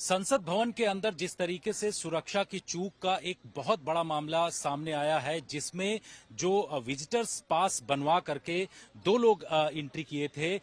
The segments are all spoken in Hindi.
संसद भवन के अंदर जिस तरीके से सुरक्षा की चूक का एक बहुत बड़ा मामला सामने आया है, जिसमें जो विजिटर्स पास बनवा करके दो लोग एंट्री किए थे,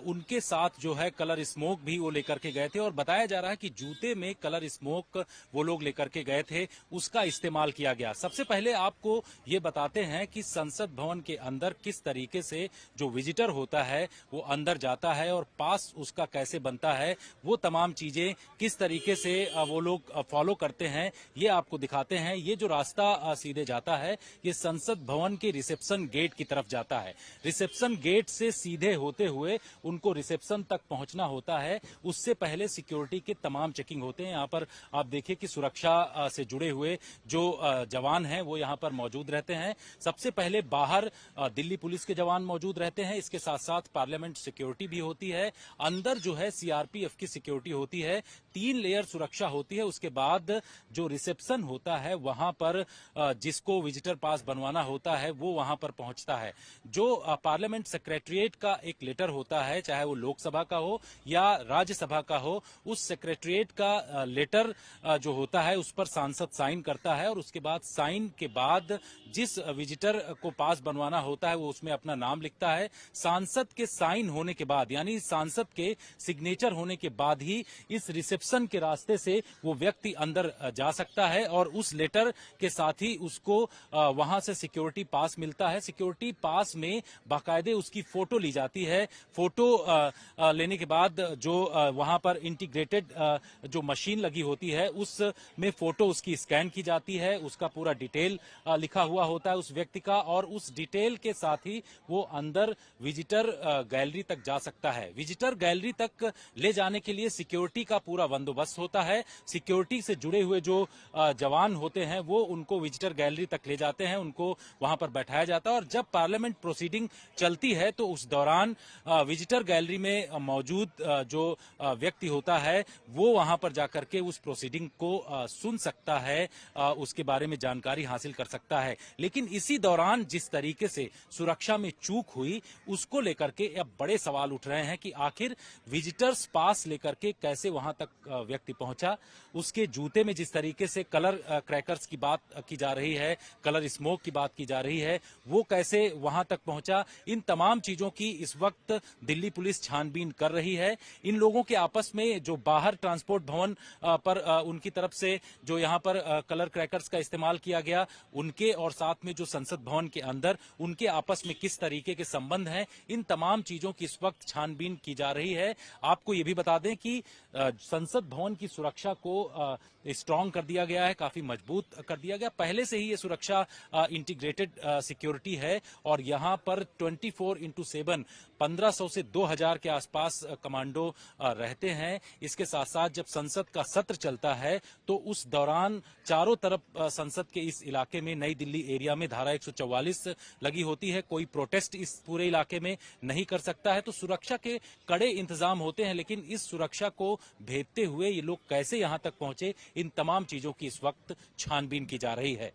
उनके साथ जो है कलर स्मोक भी वो लेकर के गए थे और बताया जा रहा है कि जूते में कलर स्मोक वो लोग लेकर के गए थे, उसका इस्तेमाल किया गया। सबसे पहले आपको ये बताते हैं कि संसद भवन के अंदर किस तरीके से जो विजिटर होता है वो अंदर जाता है और पास उसका कैसे बनता है, वो तमाम चीजें किस तरीके से वो लोग फॉलो करते हैं, ये आपको दिखाते हैं। ये जो रास्ता सीधे जाता है, ये संसद भवन के रिसेप्शन गेट की तरफ जाता है। रिसेप्शन गेट से सीधे होते हुए उनको रिसेप्शन तक पहुंचना होता है। उससे पहले सिक्योरिटी के तमाम चेकिंग होते हैं। यहाँ पर आप देखिए कि सुरक्षा से जुड़े हुए जो जवान हैं वो यहाँ पर मौजूद रहते हैं। सबसे पहले बाहर दिल्ली पुलिस के जवान मौजूद रहते हैं। इसके साथ साथ पार्लियामेंट सिक्योरिटी भी होती है। अंदर जो है सीआरपीएफ की सिक्योरिटी होती है। 3 लेयर सुरक्षा होती है। उसके बाद जो रिसेप्शन होता है वहां पर जिसको विजिटर पास बनवाना होता है वो वहां पर पहुंचता है। जो पार्लियामेंट सेक्रेटरिएट का एक लेटर होता है, चाहे वो लोकसभा का हो या राज्यसभा का हो, उस सेक्रेटरिएट का लेटर जो होता है उस पर सांसद साइन करता है और उसके बाद साइन के बाद जिस विजिटर को पास बनवाना होता है वो उसमें अपना नाम लिखता है। सांसद के साइन होने के बाद, यानी सांसद के सिग्नेचर होने के बाद ही इस रिसेप्शन के रास्ते से वो व्यक्ति अंदर जा सकता है और उस लेटर के साथ ही उसको वहां से सिक्योरिटी पास मिलता है। सिक्योरिटी पास में बाकायदे उसकी फोटो ली जाती है। फोटो लेने के बाद जो वहां पर इंटीग्रेटेड जो मशीन लगी होती है उसमें फोटो उसकी स्कैन की जाती है। उसका पूरा डिटेल लिखा हुआ होता है उस व्यक्ति का और उस डिटेल के साथ ही वो अंदर विजिटर गैलरी तक जा सकता है। विजिटर गैलरी तक ले जाने के लिए सिक्योरिटी का पूरा बंदोबस्त होता है। सिक्योरिटी से जुड़े हुए जो जवान होते हैं वो उनको विजिटर गैलरी तक ले जाते हैं, उनको वहां पर बैठाया जाता है और जब पार्लियामेंट प्रोसीडिंग चलती है तो उस दौरान विजिटर गैलरी में मौजूद जो व्यक्ति होता है वो वहां पर जाकर के उस प्रोसीडिंग को सुन सकता है, उसके बारे में जानकारी हासिल कर सकता है। लेकिन इसी दौरान जिस तरीके से सुरक्षा में चूक हुई उसको लेकर के अब बड़े सवाल उठ रहे हैं कि आखिर विजिटर्स पास लेकर के कैसे वहां तक व्यक्ति पहुंचा। उसके जूते में जिस तरीके से कलर क्रैकर्स की बात की जा रही है, कलर स्मोक की बात की जा रही है, वो कैसे वहां तक पहुंचा, इन तमाम चीजों की इस वक्त दिल्ली पुलिस छानबीन कर रही है। इन लोगों के आपस में जो बाहर ट्रांसपोर्ट भवन पर उनकी तरफ से जो यहाँ पर कलर क्रैकर्स का इस्तेमाल किया गया, उनके और साथ में जो संसद भवन के अंदर उनके आपस में किस तरीके के संबंध हैं, इन तमाम चीजों की इस वक्त छानबीन की जा रही है। आपको ये भी बता दें कि संसद भवन की सुरक्षा को स्ट्रांग कर दिया गया है, काफी मजबूत कर दिया गया। पहले से ही ये सुरक्षा इंटीग्रेटेड सिक्योरिटी है और यहाँ पर 24x7 1500 से 2000 के आसपास कमांडो रहते हैं। इसके साथ साथ जब संसद का सत्र चलता है तो उस दौरान चारों तरफ संसद के इस इलाके में, नई दिल्ली एरिया में धारा 144 लगी होती है। कोई प्रोटेस्ट इस पूरे इलाके में नहीं कर सकता है। तो सुरक्षा के कड़े इंतजाम होते हैं, लेकिन इस सुरक्षा को भेदते हुए ये लोग कैसे यहां तक पहुंचे, इन तमाम चीजों की इस वक्त छानबीन की जा रही है।